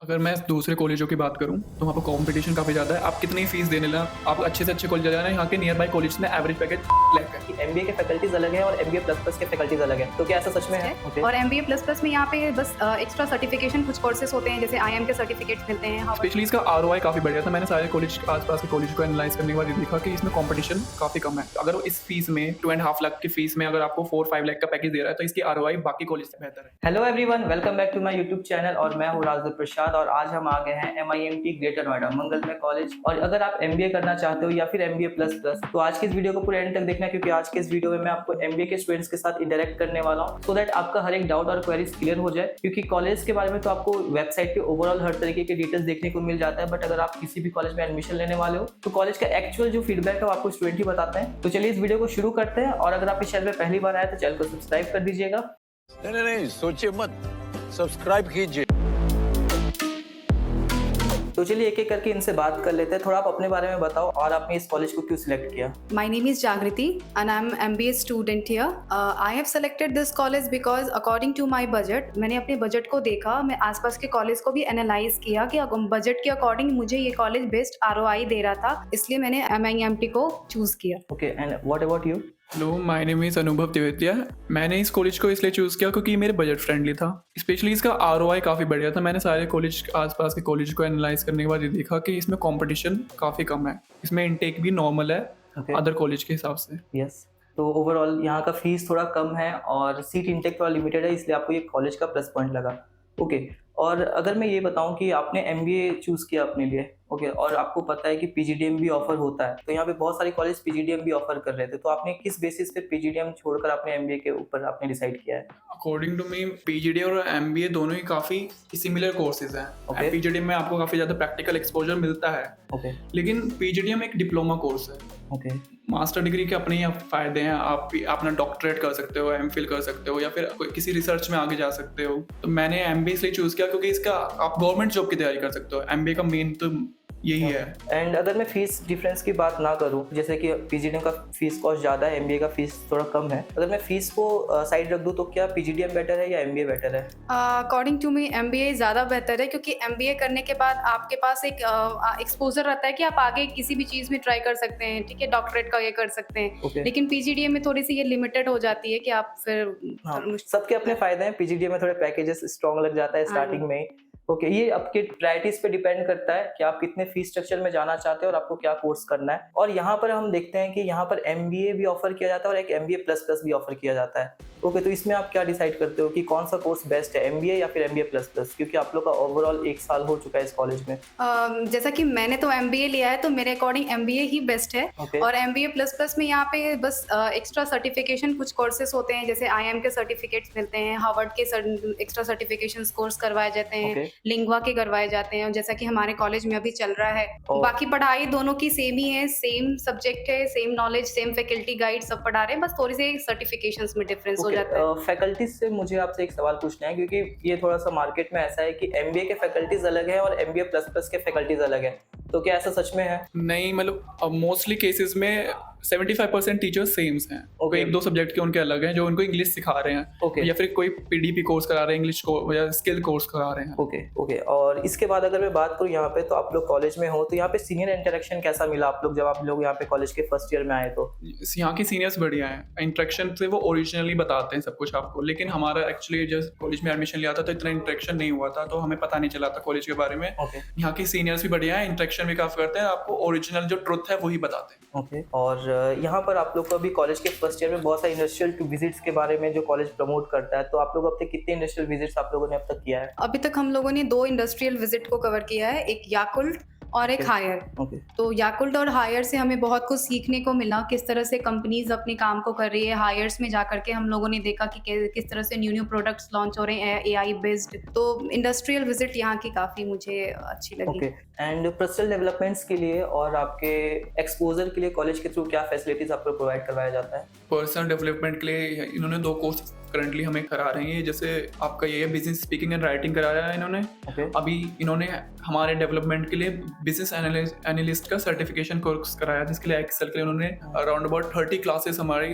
अगर मैं दूसरे कॉलेजों की बात करूँ तो वहाँ पर कंपटीशन काफ़ी ज़्यादा है। आप कितनी फीस देने लगा, आप अच्छे से अच्छे कॉलेज जाना है, यहाँ के नियर बाय कॉलेज में एवरेज पैकेज लाख है। एमबीए के फैकल्टीज अलग है और एमबीए प्लस प्लस के फैकल्टीज अलग है। तो क्या ऐसा सच में है? Okay. और एमबीए प्लस प्लस में यहाँ पे बस एक्स्ट्रा सर्टिफिकेशन कुछ कोर्सेज होते हैं, जैसे आईएम के सर्टिफिकेट्स मिलते हैं। स्पेशली इसका आरओआई काफ़ी बढ़िया था। मैंने सारे कॉलेज आसपास के कॉलेज को एनालाइज करने के बाद ये देखा कि इसमें कंपटीशन काफ़ी कम है। अगर इस फीस में 2.5 लाख की फीस में अगर आपको 4-5 लाख का पैकेज दे रहा है तो इसकी आरओआई बाकी कॉलेज से बेहतर है। Hello everyone, welcome back to my YouTube channel और मैं हूँ राजदीप प्रसाद और आज हम आ गए हैं MIMT ग्रेटर नोएडा मंगलमय कॉलेज। और अगर आप एमबीए करना चाहते हो या फिर एमबीए प्लस प्लस तो आज की इस वीडियो को पूरे एंड तक देखना, क्योंकि आज के इस वीडियो में मैं आपको एमबीए के स्टूडेंट्स के साथ इंटरेक्ट करने वाला हूँ सो दैट आपका हर एक डाउट और क्वेरीज क्लियर हो जाए। क्योंकि कॉलेज के बारे में तो आपको वेबसाइट पे ओवरऑल हर तरीके के डिटेल्स देखने को मिल जाता है, बट अगर आप किसी भी कॉलेज में एडमिशन लेने वाले हो तो कॉलेज का एक्चुअल जो फीडबैक है वो आपको स्टूडेंट ही बताते हैं। तो चलिए इस वीडियो को शुरू करते हैं। और अगर आप इस चैनल पे पहली बार आए तो चैनल को सब्सक्राइब कर दीजिएगा। नहीं, सोचिए मत, सब्सक्राइब कीजिए। तो चलिए एक एक करके इनसे बात कर लेते हैं। थोड़ा आप अपने बारे में बताओ और आपने इस कॉलेज को क्यों सिलेक्ट किया? My name is Jagriti and I'm MBA student here. I have selected this college because according to my budget, मैंने अपने बजट को देखा, मैं आसपास के कॉलेज को भी एनालाइज किया कि बजट के अकॉर्डिंग मुझे ये कॉलेज बेस्ट ROI दे रहा था, इसलिए मैंने MIMT को चूज किया। Okay, and what about you? Hello, my name is अनुभव तिवेतिया। मैंने इस कॉलेज को इसलिए चूज़ किया क्योंकि ये मेरे बजट फ्रेंडली था। स्पेशली इसका आरओआई काफ़ी बढ़िया था। मैंने सारे कॉलेज आसपास के कॉलेज को एनालाइज करने के बाद ये देखा कि इसमें कंपटीशन काफ़ी कम है, इसमें इनटेक भी नॉर्मल है अदर कॉलेज के हिसाब से। यस, तो ओवरऑल यहाँ का फीस थोड़ा कम है और सीट इनटेक थोड़ा लिमिटेड है, इसलिए आपको ये कॉलेज का प्लस पॉइंट लगा। ओके, और अगर मैं ये बताऊं कि आपने एमबीए चूज किया अपने लिए, ओके, और आपको पता है कि पीजीडीएम भी ऑफर होता है, तो यहाँ पे बहुत सारे कॉलेज पीजीडीएम भी ऑफर कर रहे थे, तो आपने किस बेसिस पे पीजीडीएम छोड़कर आपने एमबीए के ऊपर आपने डिसाइड किया है? अकॉर्डिंग टू मी पीजीडी और एमबीए दोनों ही काफ़ी सिमिलर कोर्सेज हैं। Okay. पीजीडी में आपको काफ़ी ज़्यादा प्रैक्टिकल एक्सपोजर मिलता है, ओके लेकिन पीजीडीएम एक डिप्लोमा कोर्स है। ओके मास्टर डिग्री के अपने ही फ़ायदे हैं। आप अपना डॉक्टरेट कर सकते हो, एमफिल कर सकते हो या फिर किसी रिसर्च में आगे जा सकते हो। तो मैंने एमबीए इसलिए चूज़ किया क्योंकि इसका आप गवर्नमेंट जॉब की तैयारी कर सकते हो। एमबीए का मेन तो यही है। एंड अगर मैं फीस डिफरेंस की बात ना करूं, जैसे कि पीजीडीएम का फीस कॉस्ट ज़्यादा है, एमबीए का फीस थोड़ा कम है, अगर मैं फीस को साइड रख दूं तो क्या पीजीडीएम बेटर है या एमबीए बेटर है? अकॉर्डिंग टू मी MBA ज़्यादा बेहतर है, क्योंकि MBA करने के बाद आपके पास एक एक्सपोजर रहता है कि आप आगे किसी भी चीज़ में ट्राई कर सकते हैं, ठीक है, डॉक्टरेट का ये कर सकते हैं। Okay. लेकिन PGDM में थोड़ी सी ये लिमिटेड हो जाती है कि आप फिर हाँ, सबके अपने फायदे हैं। पीजीडीएम में थोड़े पैकेजेस स्ट्रॉन्ग लग जाता है स्टार्टिंग में ही। ओके, ये आपके प्रायोरिटीज पे डिपेंड करता है कि आप कितने फीस स्ट्रक्चर में जाना चाहते हो और आपको क्या कोर्स करना है। और यहाँ पर हम देखते हैं कि यहाँ पर एमबीए भी ऑफर किया जाता है और एक एमबीए प्लस प्लस भी ऑफर किया जाता है। ओके, तो इसमें आप क्या डिसाइड करते हो कि कौन सा कोर्स बेस्ट है, एमबीए या फिर एमबीए प्लस प्लस? क्योंकि आप लोग का ओवरऑल 1 साल हो चुका है इस कॉलेज में। जैसा कि मैंने तो MBA लिया है, तो मेरे अकॉर्डिंग MBA ही बेस्ट है। Okay. और MBA प्लस प्लस में यहाँ पे बस एक्स्ट्रा सर्टिफिकेशन कुछ कोर्सेज होते हैं, जैसे IIM के सर्टिफिकेट्स मिलते हैं, हार्वर्ड के एक्स्ट्रा सर्टिफिकेशन कोर्स करवाए जाते हैं, Okay. लिंगवा के करवाए जाते हैं, जैसा कि हमारे कॉलेज में अभी चल रहा है। Oh. बाकी पढ़ाई दोनों की सेम ही है, सेम सब्जेक्ट है, same knowledge, same faculty guide सब पढ़ा रहे हैं, बस थोड़ी सी सर्टिफिकेशंस में डिफरेंस हो जाता है। फैकल्टीज से मुझे आपसे एक सवाल पूछना है, क्योंकि ये थोड़ा सा मार्केट में ऐसा है कि एमबीए के फैकल्टीज अलग है और एमबीए प्लस प्लस के फैकल्टीज अलग है, तो क्या ऐसा सच में है? नहीं, मतलब मोस्टली केसेस में 75% टीचर्स सेम्स हैं। Okay. एक दो सब्जेक्ट के उनके अलग हैं जो उनको इंग्लिश सिखा रहे हैं, Okay. या फिर कोई पीडीपी कोर्स करा रहे हैं, इंग्लिश को या स्किल कोर्स करा रहे हैं। ओके ओके, और इसके बाद अगर मैं बात करूँ यहाँ पे, तो आप लोग कॉलेज में हो तो यहाँ पे सीनियर इंटरेक्शन कैसा मिला आप लोग जब आप लोग यहाँ पे कॉलेज के फर्स्ट ईयर में आए? तो यहाँ की सीनियर्स बढ़िया हैं, इंटरेक्शन से वो ओरिजिनली बताते हैं सब कुछ आपको, लेकिन हमारा एक्चुअली जब कॉलेज में एडमिशन लिया था तो इतना इंटरेक्शन नहीं हुआ था, तो हमें पता नहीं चला था कॉलेज के बारे में। ओके यहाँ की सीनियर्स भी बढ़िया हैं, इंटरेक्शन भी काफ़ी करते हैं, आपको ओरिजिनल जो ट्रुथ है वही बताते हैं। ओके, और यहाँ पर आप लोग को अभी कॉलेज के फर्स्ट ईयर में बहुत सारे इंडस्ट्रियल विजिट्स के बारे में जो कॉलेज प्रमोट करता है, तो आप लोग अब तक कितने इंडस्ट्रियल विजिट्स आप लोगों ने अब तक किया है? अभी तक हम लोगों ने 2 इंडस्ट्रियल विजिट को कवर किया है, एक याकुल्ट और एक हायर। ओके तो याकुल्ट और हायर से हमें बहुत कुछ सीखने को मिला, किस तरह से कंपनीज अपने काम को कर रही है। हायर्स में जाकर के हम लोगों ने देखा कि किस तरह से न्यू प्रोडक्ट्स लॉन्च हो रहे हैं AI बेस्ड। तो इंडस्ट्रियल विजिट यहाँ की काफ़ी मुझे अच्छी लगी। ओके, एंड पर्सनल डेवलपमेंट्स के लिए और आपके एक्सपोजर के लिए कॉलेज के थ्रू क्या फैसिलिटीज आपको प्रोवाइड करवाया जाता है? पर्सनल डेवलपमेंट के लिए इन्होंने 2 कोर्स करंटली हमें करा रहे हैं। जैसे आपका ये बिजनेस स्पीकिंग एंड राइटिंग करा रहा है इन्होंने। Okay. अभी इन्होंने हमारे डेवलपमेंट के लिए बिजनेस एनालिस्ट का सर्टिफिकेशन कोर्स कराया, जिसके लिए एक्सेल के लिए उन्होंने अराउंड अबाउट 30 क्लासेस हमारी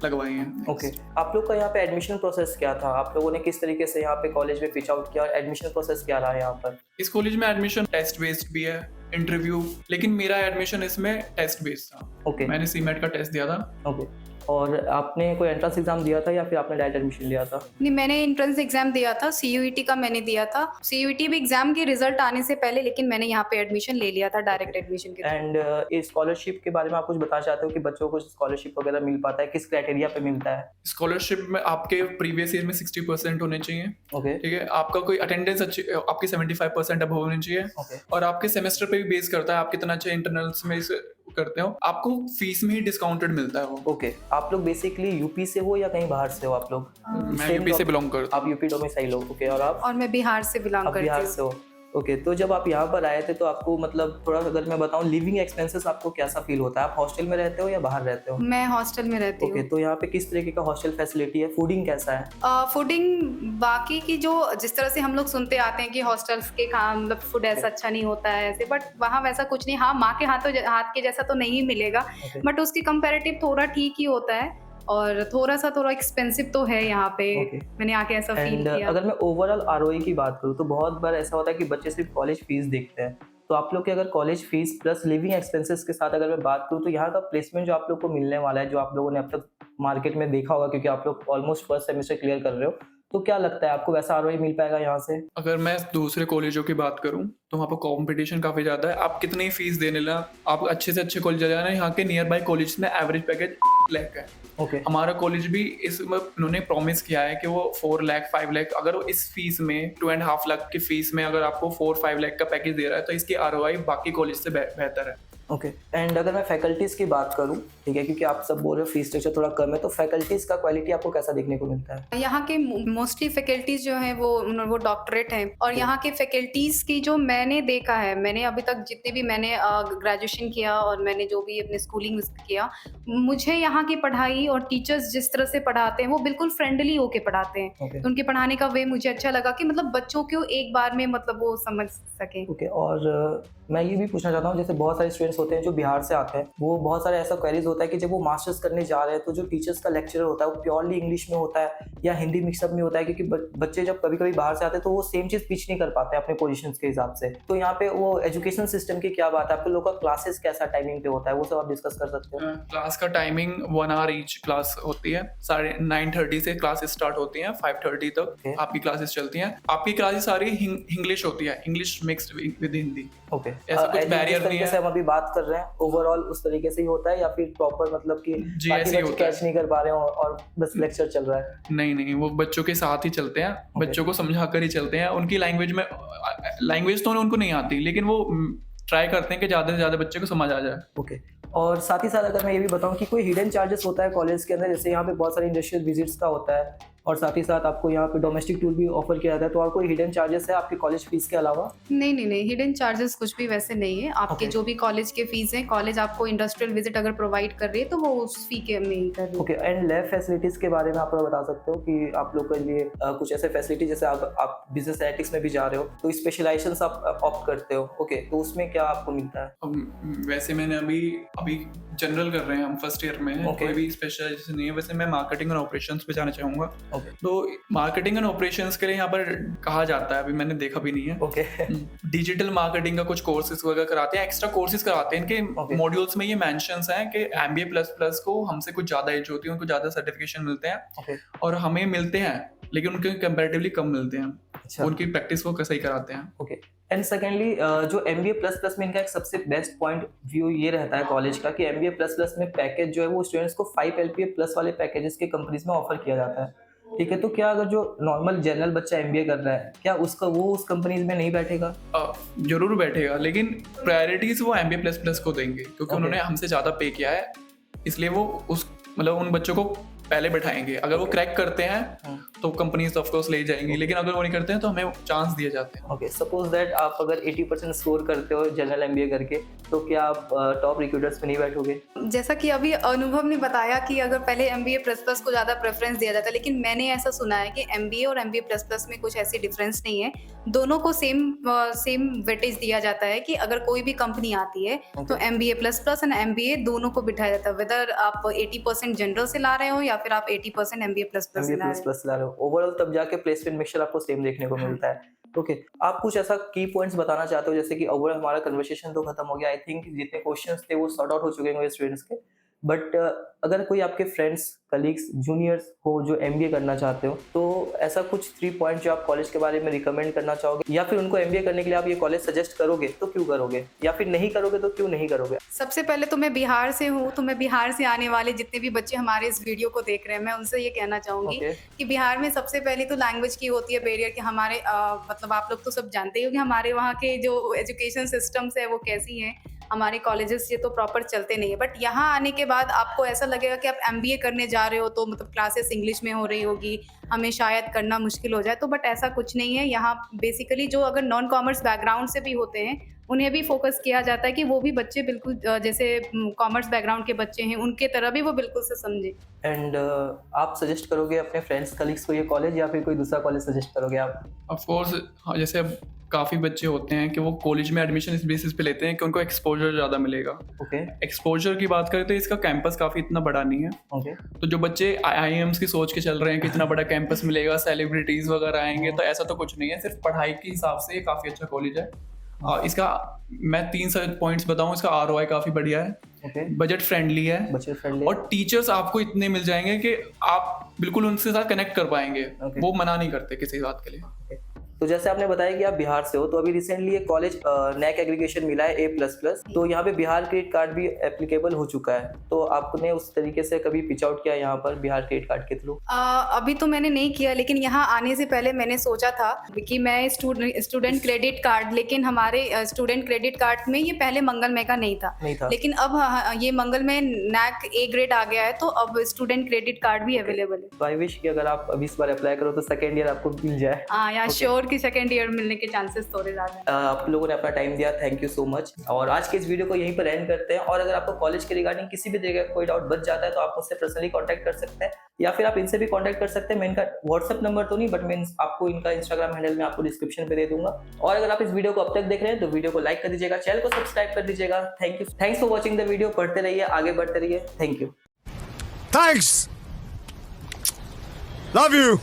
लगवाई हैं। ओके, आप लोग का यहाँ पे एडमिशन प्रोसेस क्या था? आप लोगों ने किस तरीके से यहाँ पे कॉलेज में पिच आउट किया और एडमिशन प्रोसेस क्या रहा यहाँ पर? इस कॉलेज में एडमिशन टेस्ट बेस्ड भी है, इंटरव्यू, लेकिन मेरा एडमिशन इसमें टेस्ट बेस्ड था। ओके। मैंने सीमेट का टेस्ट दिया था। ओके, और आपने कोई एंट्रेंस एग्जाम दिया था या फिर आपने डायरेक्ट एडमिशन लिया था? नहीं, मैंने एंट्रेंस एग्जाम दिया था, CUET का मैंने दिया था। CUET भी एग्जाम के रिजल्ट आने से पहले, लेकिन मैंने यहाँ पे एडमिशन ले लिया था डायरेक्ट एडमिशन के थ्रू। एंड इस स्कॉलरशिप के बारे में आप कुछ बताना चाहते हो कि बच्चों को स्कॉलरशिप वगैरह मिल पाता है, किस क्राइटेरिया पे मिलता है? स्कॉलरशिप में आपके प्रीवियस ईयर में 60% होने चाहिए। ओके। ठीक है, आपका कोई अटेंडेंस अच्छी, आपकी 75% अब होनी चाहिए। ओके। और आपके सेमेस्टर पे भी बेस करता है आप कितना अच्छा इंटरनल्स में इसे करते हो, आपको फीस में ही डिस्काउंटेड मिलता है वो। ओके, आप लोग बेसिकली यूपी से हो या कहीं बाहर से हो आप लोग? मैं यूपी से बिलोंग करता आप यूपी डोमिसाइल हो? ओके, और आप? और मैं बिहार से बिलोंग आप करती बिहार हूँ। से हो? ओके, तो जब आप यहाँ पर आए थे तो आपको मतलब थोड़ा अगर मैं बताऊँ लिविंग एक्सपेंसेस आपको कैसा फील होता है? आप हॉस्टल में रहते हो या बाहर रहते हो? मैं हॉस्टल में रहती ओके, हूँ। तो यहाँ पे किस तरीके का हॉस्टल फैसिलिटी है? फूडिंग कैसा है? फूडिंग बाकी की जो जिस तरह से हम लोग सुनते आते हैं कि हॉस्टल्स के मतलब फूड ऐसा अच्छा नहीं होता है ऐसे, बट वहाँ वैसा कुछ नहीं। हाँ, माँ के हाथ के जैसा तो नहीं मिलेगा, ओके। बट उसके कंपैरेटिव थोड़ा ठीक ही होता है, और थोड़ा एक्सपेंसिव तो है यहाँ पे। ओके। मैंने आके ऐसा फील एंड किया। अगर मैं ओवरऑल आरओई की बात करूँ तो बहुत बार ऐसा होता है कि बच्चे सिर्फ कॉलेज फीस देखते हैं, तो आप लोग की अगर college fees plus living expenses के साथ अगर मैं बात करूँ तो यहाँ का प्लेसमेंट जो आप लोग को मिलने वाला है, जो आप लोगों ने अब तक मार्केट में देखा होगा क्योंकि आप लोग ऑलमोस्ट फर्स्ट सेमेस्टर क्लियर कर रहे हो, तो क्या लगता है आपको वैसा आरओई मिल पाएगा यहाँ से? अगर मैं दूसरे कॉलेजों की बात करूं तो वहाँ पर कंपटीशन काफ़ी ज़्यादा है। आप कितनी फीस देने लगा, आप अच्छे से अच्छे कॉलेज जाना, यहाँ के नियर बाई कॉलेज में एवरेज पैकेज लाख है। ओके। हमारा कॉलेज भी इसमें उन्होंने प्रॉमिस किया है कि वो 4 लाख 5 लाख, अगर वो इस फीस में 2.5 लाख की फीस में अगर आपको 4-5 लाख का पैकेज दे रहा है तो इसकी आरओआई बाकी कॉलेज से बेहतर है। ओके, एंड अगर मैं फैकल्टीज़ की बात करूँ, ठीक है, क्योंकि आप सब बोल रहे हो फीस स्ट्रक्चर थोड़ा कम है, तो फैकल्टीज़ का क्वालिटी आपको कैसा देखने को मिलता है? यहाँ के मोस्टली फैकल्टीज जो हैं वो डॉक्टरेट हैं, और यहाँ के फैकल्टीज की जो मैंने देखा है, मैंने अभी तक जितने भी मैंने ग्रेजुएशन किया और मैंने जो भी अपने स्कूलिंग किया, मुझे यहाँ की पढ़ाई और टीचर्स जिस तरह से पढ़ाते हैं वो बिल्कुल फ्रेंडली होके पढ़ाते हैं। ओके। तो उनके पढ़ाने का वे मुझे अच्छा लगा कि मतलब बच्चों को एक बार में मतलब वो समझ सके। ओके, और मैं ये भी पूछना चाहता हूँ, जैसे बहुत सारे स्टूडेंट्स होते हैं जो बिहार से आते हैं, वो बहुत सारे ऐसा क्वेरीज होता है कि जब वो मास्टर्स करने जा रहे हैं तो जो टीचर्स का लेक्चरर होता है वो प्योरली इंग्लिश में होता है या हिंदी मिक्सअप में होता है, क्योंकि बच्चे जब कभी कभी बाहर से आते हैं तो वो सेम चीज़ पिच नहीं कर पाते अपने पोजीशंस के हिसाब से। तो यहाँ पे वो एजुकेशन सिस्टम की क्या बात है, आपके लोग का क्लासेस कैसा टाइमिंग पे होता है, वो सब आप डिस्कस कर सकते हो? क्लास का टाइमिंग 1 आवर ईच क्लास होती है। 9:30 से क्लासेस स्टार्ट होती हैं, 5:30 तक Okay. आपकी क्लासेस चलती हैं। आपकी क्लासेस सारी इंग्लिश होती है, English mixed with Hindi. Okay, ऐसा कुछ बैरियर नहीं है। से हम अभी बात कर रहे हैं ओवरऑल उस तरीके से ही होता है या फिर प्रॉपर मतलब कि जी, बाकी ऐसे ही बच्चे होता है। कैच नहीं कर पा रहे हो और बस लेक्चर चल रहा है? नहीं, वो बच्चों के साथ ही चलते हैं, बच्चों को समझा कर ही चलते हैं। उनकी लैंग्वेज तो उनको नहीं आती, लेकिन वो ट्राई करते हैं कि ज़्यादा से ज़्यादा बच्चे को समझ आ जाए। ओके, और साथ ही साथ अगर मैं ये भी बताऊं कि कोई हिडन चार्जेस होता है कॉलेज के अंदर, जैसे यहाँ पे बहुत सारे इंडस्ट्रियल विजिट्स का होता है और साथ ही साथ आपको यहाँ पे डोमेस्टिक टूर भी ऑफर किया जाता है, तो और कोई हिडन चार्जेस है आपके कॉलेज फीस के अलावा? नहीं, हिडन चार्जेस कुछ भी वैसे नहीं है। आपके Okay. जो भी कॉलेज के फीस हैं, कॉलेज आपको इंडस्ट्रियल विजिट अगर प्रोवाइड कर रही है तो वो उस फी के में ही कर रही है। ओके, एंड लैब फैसिलिटीज़ के बारे में आप थोड़ा बता सकते हो कि आप लोग के लिए कुछ ऐसे फैसिलिटी, जैसे आप बिजनेस एथिक्स में भी जा रहे हो तो स्पेशलाइजेशंस आप ऑप्ट करते हो, ओके, तो उसमें क्या आपको मिलता है? वैसे मैंने अभी जनरल कर रहे हैं, हम फर्स्ट ईयर में हैं, Okay. कोई भी स्पेशलाइजेशन नहीं है। वैसे मैं मार्केटिंग और ऑपरेशंस पे जाना चाहूँगा। ओके। तो मार्केटिंग एंड ऑपरेशंस के लिए यहाँ पर कहा जाता है, अभी मैंने देखा भी नहीं है, ओके। डिजिटल मार्केटिंग का कुछ कोर्सेज वगैरह कराते हैं, एक्स्ट्रा कोर्सेज कराते हैं। इनके Okay. मॉड्यूल्स में ये मेंशंस हैं कि MBA++ को हमसे कुछ ज़्यादा एज होती है, उनको ज़्यादा सर्टिफिकेशन मिलते हैं ओके। और हमें मिलते हैं, लेकिन उनके कंपैरेटिवली कम मिलते हैं। अच्छा। उनकी प्रैक्टिस वो सही कराते हैं। ओके, एंड सेकेंडली जो MBA++ में इनका एक सबसे बेस्ट पॉइंट व्यू ये रहता है कॉलेज का कि MBA++ में पैकेज जो है वो स्टूडेंट्स को 5 LPA+ वाले पैकेजेस के कंपनीज में ऑफर किया जाता है, ठीक है। तो क्या अगर जो नॉर्मल जनरल बच्चा MBA कर रहा है, क्या वो उस कंपनीज में नहीं बैठेगा? जरूर बैठेगा, लेकिन प्रायोरिटीज वो MBA++ को देंगे, क्योंकि Okay. उन्होंने हमसे ज़्यादा पे किया है, इसलिए वो उन बच्चों को पहले बैठाएंगे। अगर वो क्रैक करते हैं तो कंपनीज ऑफ कोर्स ले जाएंगी, लेकिन अगर वो नहीं करते हैं तो हमें चांस दिए जाते हैं। ओके, सपोज दैट आप अगर 80% स्कोर करते हो जनरल एमबीए करके, तो क्या आप टॉप रिक्रूटर्स में नहीं बैठोगे? जैसा कि अभी अनुभव ने बताया कि अगर पहले MBA++ को ज़्यादा प्रेफरेंस दिया जाता है, लेकिन मैंने ऐसा सुना है कि MBA और MBA++ में कुछ ऐसी डिफरेंस नहीं है, दोनों को सेम वेटेज दिया जाता है कि अगर कोई भी कंपनी आती है तो MBA++ एंड MBA दोनों को बिठाया जाता है, वेदर आप 80% जनरल से ला रहे हो या फिर आप 80% MBA++ से एमबीए ला रहे प्लस हो। प्लस ला रहे हो, ओवरऑल तब जाके प्लेसमेंट मिक्सचर आपको सेम देखने को मिलता है। ओके, आप कुछ ऐसा की पॉइंट्स बताना चाहते हो, जैसे कि ओवरऑल हमारा कन्वर्सेशन तो खत्म हो गया, आई थिंक जितने क्वेश्चंस थे वो सॉर्ट आउट हो चुके होंगे स्टूडेंट्स के, बट अगर कोई आपके फ्रेंड्स, कलीग्स, जूनियर्स हो जो एमबीए करना चाहते हो, तो ऐसा कुछ 3 पॉइंट जो आप कॉलेज के बारे में रिकमेंड करना चाहोगे, या फिर उनको एमबीए करने के लिए आप ये कॉलेज सजेस्ट करोगे तो क्यों करोगे, या फिर नहीं करोगे तो क्यों नहीं करोगे? सबसे पहले तो मैं बिहार से हूँ, तो मैं बिहार से आने वाले जितने भी बच्चे हमारे इस वीडियो को देख रहे हैं, मैं उनसे ये कहना चाहूँगी Okay. कि बिहार में सबसे पहले तो लैंग्वेज की होती है बैरियर, कि हमारे मतलब आप लोग तो सब जानते ही हो कि हमारे वहाँ के जो एजुकेशन सिस्टम्स है वो कैसी हैं, हमारे कॉलेजेस ये तो प्रॉपर चलते नहीं है, बट यहाँ आने के बाद आपको ऐसा लगेगा कि आप एमबीए करने जा रहे हो तो मतलब क्लासेस इंग्लिश में हो रही होगी, हमें शायद करना मुश्किल हो जाए, तो बट ऐसा कुछ नहीं है। यहाँ बेसिकली जो अगर नॉन कॉमर्स बैकग्राउंड से भी होते हैं उन्हें भी फोकस किया जाता है कि वो भी बच्चे बिल्कुल जैसे कॉमर्स बैकग्राउंड के बच्चे हैं उनके तरह भी वो बिल्कुल से समझे। एंड आप सजेस्ट करोगे अपने फ्रेंड्स, कलीग्स को ये कॉलेज, या फिर कोई दूसरा कॉलेज सजेस्ट करोगे आप? ऑफ कोर्स हाँ, जैसे अब काफ़ी बच्चे होते हैं कि वो कॉलेज में एडमिशन इस बेसिस पे लेते हैं कि उनको एक्सपोजर ज़्यादा मिलेगा। ओके एक्सपोजर की बात करें तो इसका कैंपस काफ़ी इतना बड़ा नहीं है, ओके तो जो बच्चे IIMs की सोच के चल रहे हैं कि इतना बड़ा कैंपस मिलेगा, सेलिब्रिटीज़ वगैरह आएंगे, तो ऐसा तो कुछ नहीं है। सिर्फ पढ़ाई के हिसाब से ये काफ़ी अच्छा कॉलेज है। इसका मैं 3 पॉइंट्स बताऊँ, इसका ROI काफ़ी बढ़िया है, ओके, बजट फ्रेंडली है, बच्चे फ्रेंडली, और टीचर्स आपको इतने मिल जाएंगे कि आप बिल्कुल उनके साथ कनेक्ट कर पाएंगे। Okay. वो मना नहीं करते किसी बात के लिए। तो जैसे आपने बताया कि आप बिहार से हो, तो अभी रिसेंटली एक कॉलेज नैक एग्रीगेशन मिला है A++, तो यहाँ पे बिहार क्रेडिट कार्ड भी एप्लीकेबल हो चुका है, तो आपने उस तरीके से कभी पिच आउट किया यहाँ पर बिहार क्रेडिट कार्ड के थ्रू? अभी तो मैंने नहीं किया, लेकिन यहाँ आने से पहले मैंने सोचा था कि मैं स्टूडेंट क्रेडिट कार्ड, लेकिन हमारे स्टूडेंट क्रेडिट कार्ड में ये पहले मंगलमय का नहीं था, लेकिन अब ये मंगलमय नैक A ग्रेड आ गया है, तो अब स्टूडेंट क्रेडिट कार्ड भी अवेलेबल है। तो आई विश कि अगर आप अभी इस बार अप्लाई करो तो सेकेंड ईयर आपको मिल जाए। या श्योर कि सेकेंड ईयर मिलने के चांसेस थोड़े ज़्यादा हैं। आप लोगों ने अपना टाइम दिया, थैंक यू सो मच। और आज के इस वीडियो को यहीं पर एंड करते हैं, और अगर आपको कॉलेज के रिगार्डिंग किसी भी तरीके का कोई डाउट बच जाता है तो आप मुझसे पर्सनली कांटेक्ट कर सकते हैं, या फिर आप इनसे भी कांटेक्ट कर सकते हैं। मैं इनका व्हाट्सएप नंबर तो नहीं, बट मैं आपको इनका इंस्टाग्राम हैंडल में आपको डिस्क्रिप्शन पे दे दूंगा। और अगर आप इस वीडियो को अब तक देख रहे हैं तो वीडियो को लाइक कर दीजिएगा, चैनल को सब्सक्राइब कर दीजिएगा। Thank you, thanks for watching the video. पढ़ते रहिए, आगे बढ़ते रहिए। Thank you, Thanks. Love you.